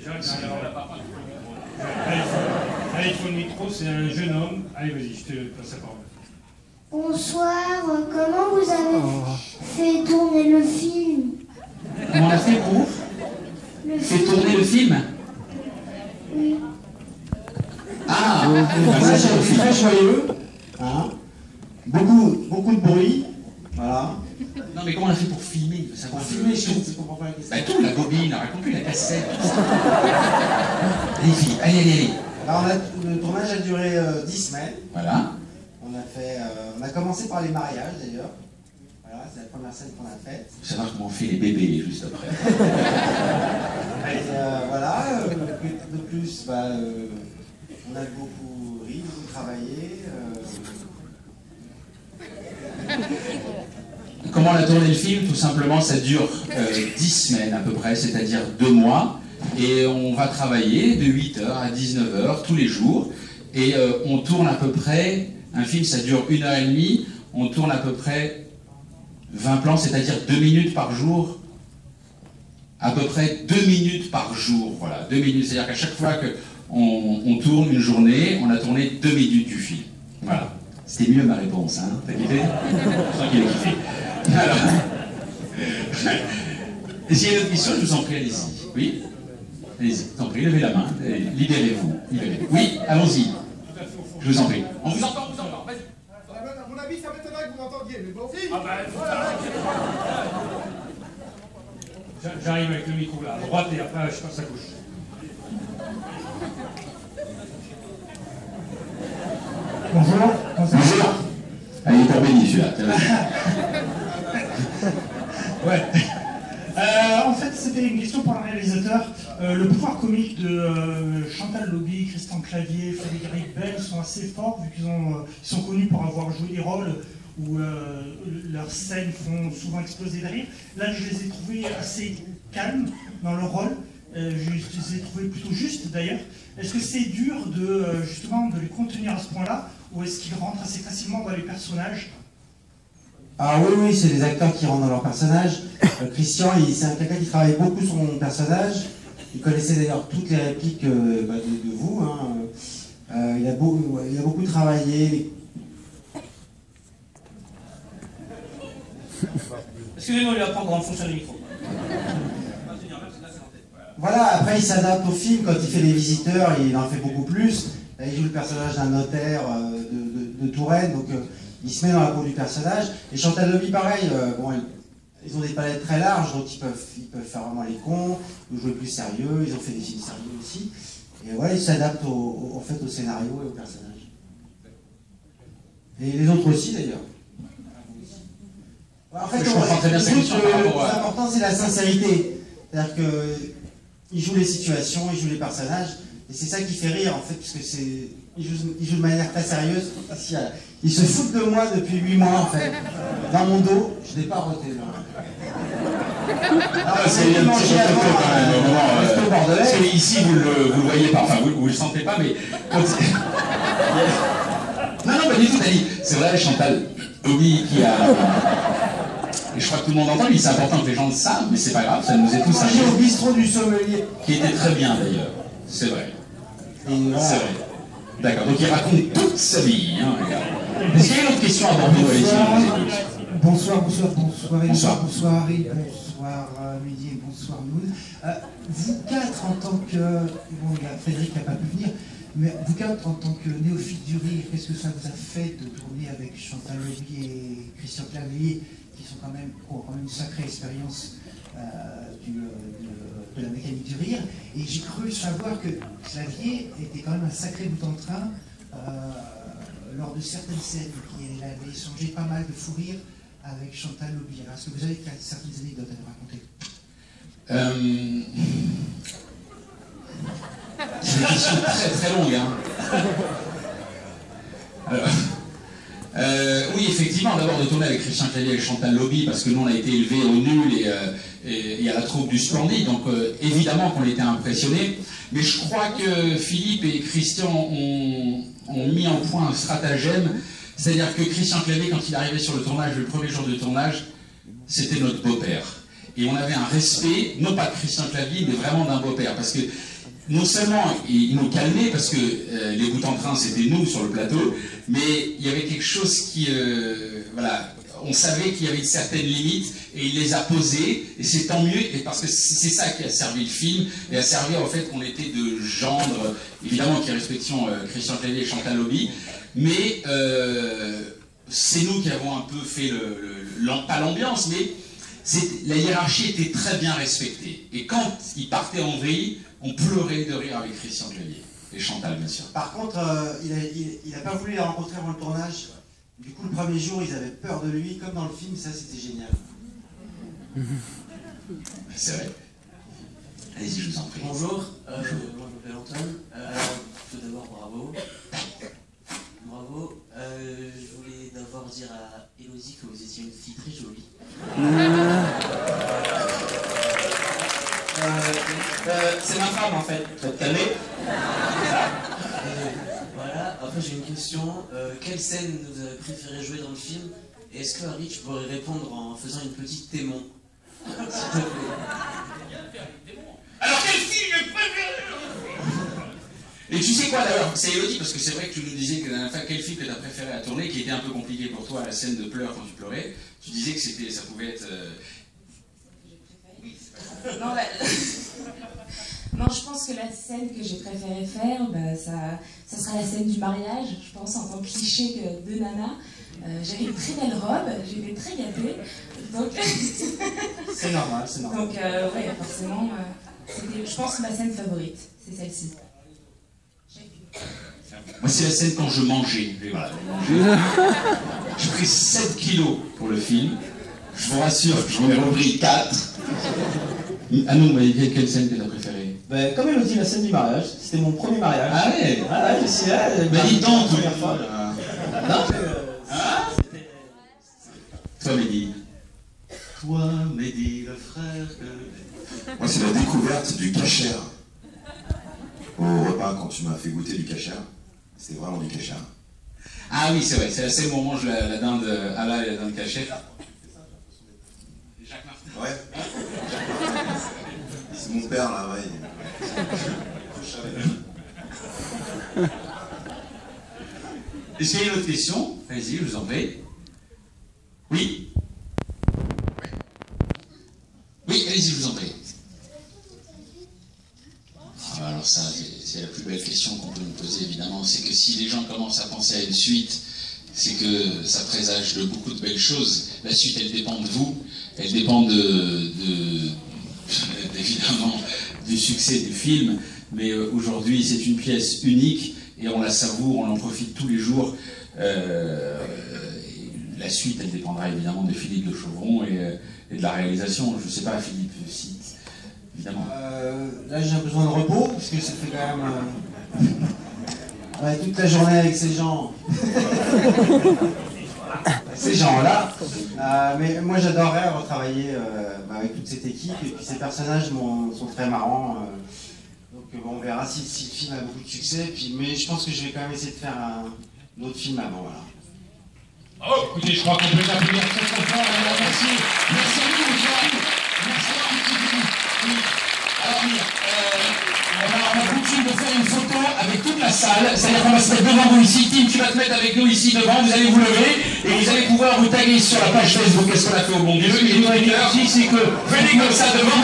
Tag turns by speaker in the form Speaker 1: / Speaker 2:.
Speaker 1: Là, il faut le micro, c'est un jeune homme. Allez, vas-y, je te passe la parole.
Speaker 2: Bonsoir, comment vous avez fait tourner le film?
Speaker 3: Comment on a fait pour faire tourner le film?
Speaker 2: Oui.
Speaker 3: Ah,
Speaker 4: Le tournage a été très joyeux, hein. Beaucoup de bruit, voilà.
Speaker 3: non mais comment on a fait pour filmer?
Speaker 4: Pour filmer, je ne comprends pas la question.
Speaker 3: Bah tout, la bobine, raconte-lui la cassette. Allez, filles, allez.
Speaker 4: Alors, le tournage a duré 10 semaines.
Speaker 3: Voilà.
Speaker 4: On a commencé par les mariages d'ailleurs. Voilà, c'est la première scène qu'on a faite.
Speaker 3: Faut savoir comment on fait les bébés juste après.
Speaker 4: Et voilà, de plus, on a beaucoup ri, beaucoup travaillé.
Speaker 3: Comment on a tourné le film? Tout simplement, ça dure 10 semaines à peu près, c'est-à-dire 2 mois. Et on va travailler de 8h à 19h tous les jours. Et on tourne à peu près, un film ça dure 1h30, on tourne à peu près 20 plans, c'est-à-dire 2 minutes par jour. À peu près 2 minutes par jour, voilà, 2 minutes. C'est-à-dire qu'à chaque fois qu'on tourne une journée, on a tourné 2 minutes du film. Voilà. C'était mieux ma réponse, hein? T'as kiffé? Je sens qu'il a kiffé. Alors, s'il y a une autre question, je vous en prie, allez-y. Oui? Allez-y, je vous en prie, levez la main, libérez-vous. Oui, allons-y. Je vous en prie. On vous entend, vas-y.
Speaker 5: À mon avis, ça m'étonnerait que vous m'entendiez, mais bon.
Speaker 1: Ah bah, j'arrive avec le micro là, à droite et après je passe à gauche.
Speaker 5: Bonjour.
Speaker 3: Bonjour. Allez, pour Béni, celui-là.
Speaker 5: Ouais. En fait, c'était une question pour le réalisateur. Le pouvoir comique de Chantal Lobby, Christian Clavier, Frédéric Bell sont assez forts, vu qu'ils sont connus pour avoir joué des rôles où leurs scènes font souvent exploser de rire. Là, je les ai trouvés assez calmes dans leur rôle. Je les ai trouvés plutôt justes d'ailleurs. Est-ce que c'est dur justement de les contenir à ce point-là, ou est-ce qu'ils rentrent assez facilement dans les personnages?
Speaker 4: Ah oui, c'est des acteurs qui rentrent dans leur personnage. Christian, c'est quelqu'un qui travaille beaucoup sur mon personnage. Il connaissait d'ailleurs toutes les répliques de vous. Hein. Il a beaucoup travaillé.
Speaker 1: Excusez-moi, il va prendre en fonction du micro.
Speaker 4: Voilà, après il s'adapte au film. Quand il fait Les Visiteurs, il en fait beaucoup plus. Là, il joue le personnage d'un notaire de Touraine, donc il se met dans la peau du personnage. Et Chantal Lobby, pareil, ils ont des palettes très larges, donc ils peuvent faire vraiment les cons, ils peuvent jouer plus sérieux, ils ont fait des films sérieux aussi. Et voilà, ils s'adaptent au scénario et au personnage. Et les autres aussi d'ailleurs. En fait,
Speaker 3: je comprends très bien cette question par rapport à...
Speaker 4: Le plus important, c'est la sincérité. C'est-à-dire qu'ils jouent les situations, ils jouent les personnages, et c'est ça qui fait rire en fait, parce que ils jouent de manière très sérieuse. Ils se foutent de moi depuis 8 mois en fait, dans mon dos. Je n'ai pas roté là.
Speaker 3: C'est un petit peu quand même au moment. Parce que ici vous le voyez pas, enfin vous le sentez pas, mais quand... non, pas du tout, Dani. C'est vrai, Chantal Lobby qui a. Et je crois que tout le monde entend, mais c'est important que les gens le savent, mais c'est pas grave, ça nous est tous
Speaker 4: arrivé. Au bistrot du sommelier.
Speaker 3: Qui était très bien d'ailleurs, c'est vrai.
Speaker 4: Voilà.
Speaker 3: C'est vrai. D'accord, donc il raconte toute sa vie, hein, regarde. Est-ce qu'il y a une autre question à Bordeaux?
Speaker 6: Bonsoir, bonsoir Harry, bonsoir Mehdi et bonsoir Moon. Vous quatre en tant que... Bon, Frédéric n'a pas pu venir, mais vous quatre en tant que néophyte du rire, qu'est-ce que ça vous a fait de tourner avec Chantal Lobby et Christian Clavier, qui sont quand même une sacrée expérience de la mécanique du rire? Et j'ai cru savoir que Clavier était quand même un sacré bout en train lors de certaines scènes, qu'il avait échangé pas mal de fou rire avec Chantal Lobby. Est-ce que vous avez certaines anecdotes à nous raconter?
Speaker 3: C'est une question très très longue. Oui, effectivement, d'abord de tourner avec Christian Clavier et Chantal Lobby, parce que nous on a été élevés au nul et à la troupe du Splendide, donc évidemment qu'on était impressionnés. Mais je crois que Philippe et Christian ont mis en point un stratagème, c'est-à-dire que Christian Clavier, quand il arrivait sur le tournage, le premier jour de tournage, c'était notre beau-père. Et on avait un respect, non pas de Christian Clavier, mais vraiment d'un beau-père, parce que non seulement il nous calmait, parce que les bouts en train c'était nous sur le plateau, mais il y avait quelque chose qui, voilà, on savait qu'il y avait une certaine limite, et il les a posées, et c'est tant mieux, et parce que c'est ça qui a servi le film, et a servi en fait qu'on était de gendre, évidemment qui respections Christian Clavier et Chantal Lobby, mais c'est nous qui avons un peu fait pas l'ambiance, mais la hiérarchie était très bien respectée. Et quand il partait en vrille, on pleurait de rire avec Christian Clavier. Et Chantal, bien sûr.
Speaker 4: Par contre, il n'a pas voulu les rencontrer avant le tournage. Du coup, le premier jour, ils avaient peur de lui, comme dans le film, ça c'était génial.
Speaker 3: C'est vrai. Allez-y, je vous en prie.
Speaker 7: Bonjour, moi je m'appelle Antoine. Alors, tout d'abord, bravo. Bravo. Je voulais d'abord dire à Élodie que vous étiez une fille très jolie. C'est ma femme en fait. Tu vas te calmer. Voilà, après j'ai une question. Quelle scène vous avez préféré jouer dans le film? Et est-ce que Harry, tu pourrais répondre en faisant une petite témon? S'il te plaît.
Speaker 3: Alors quel film est préféré? Et tu sais quoi d'ailleurs, c'est Élodie, parce que c'est vrai que tu nous disais que la dernière fois, quel film que tu as préféré à tourner, qui était un peu compliqué pour toi, la scène de pleurs quand tu pleurais, tu disais que ça pouvait être...
Speaker 8: Non, non, je pense que la scène que j'ai préféré faire, ça sera la scène du mariage, je pense, en tant que cliché de nana. J'avais une très belle robe, j'étais très gâtée, donc...
Speaker 7: C'est normal, c'est normal.
Speaker 8: Donc, ouais, forcément, je pense que ma scène favorite, c'est celle-ci.
Speaker 3: Moi, c'est la scène quand je mangeais. Voilà, j'ai pris 7 kilos pour le film. Je vous rassure, j'en ai repris 4. Ah non, mais quelle scène que t'as préférée?
Speaker 7: Ben, comme Élodie, la scène du mariage. C'était mon premier mariage.
Speaker 3: Ah ouais?
Speaker 7: Ah ouais, je suis là.
Speaker 3: Mais dis donc,
Speaker 7: la première fois. Non, c'était...
Speaker 3: Toi, Mehdi. Toi, Mehdi, le frère.
Speaker 9: Moi, c'est la découverte du kasher. Au repas, quand tu m'as fait goûter du kasher, c'était vraiment du kasher.
Speaker 3: Ah oui, c'est vrai, c'est la scène où on mange la dinde halal et la dinde cachée. Jacques Martin.
Speaker 9: Ouais. C'est mon père, là, ouais.
Speaker 3: Est-ce qu'il y a une autre question? Allez-y, je vous en prie. Oui? Oui, allez-y, je vous en prie. Alors ça, c'est la plus belle question qu'on peut nous poser, évidemment. C'est que si les gens commencent à penser à une suite, c'est que ça présage de beaucoup de belles choses. La suite, elle dépend de vous. Elle dépend évidemment du succès du film. Mais aujourd'hui, c'est une pièce unique et on la savoure, on en profite tous les jours. La suite, elle dépendra évidemment de Philippe de Chauvron et de la réalisation. Je ne sais pas, Philippe, si... Évidemment.
Speaker 4: Là, j'ai besoin de repos, parce que ça fait quand même ouais, toute la journée avec ces gens. Ces gens-là. Mais moi, j'adorerais retravailler avec toute cette équipe, et puis ces personnages sont très marrants. Donc bon, on verra si le film a beaucoup de succès. Mais je pense que je vais quand même essayer de faire un autre film avant. Voilà.
Speaker 1: Oh, écoutez, je crois qu'on peut applaudir très très fort. Merci. Merci à vous, Jean. Merci à vous.
Speaker 3: Alors, on a coutume de faire une photo avec toute la salle, c'est-à-dire qu'on va se mettre devant vous ici. Tim, tu vas te mettre avec nous ici devant, vous allez vous lever et vous allez pouvoir vous taguer sur la page Facebook. Qu'est-ce qu'on a fait au bon Dieu? Et le truc ici, c'est que venez comme ça devant.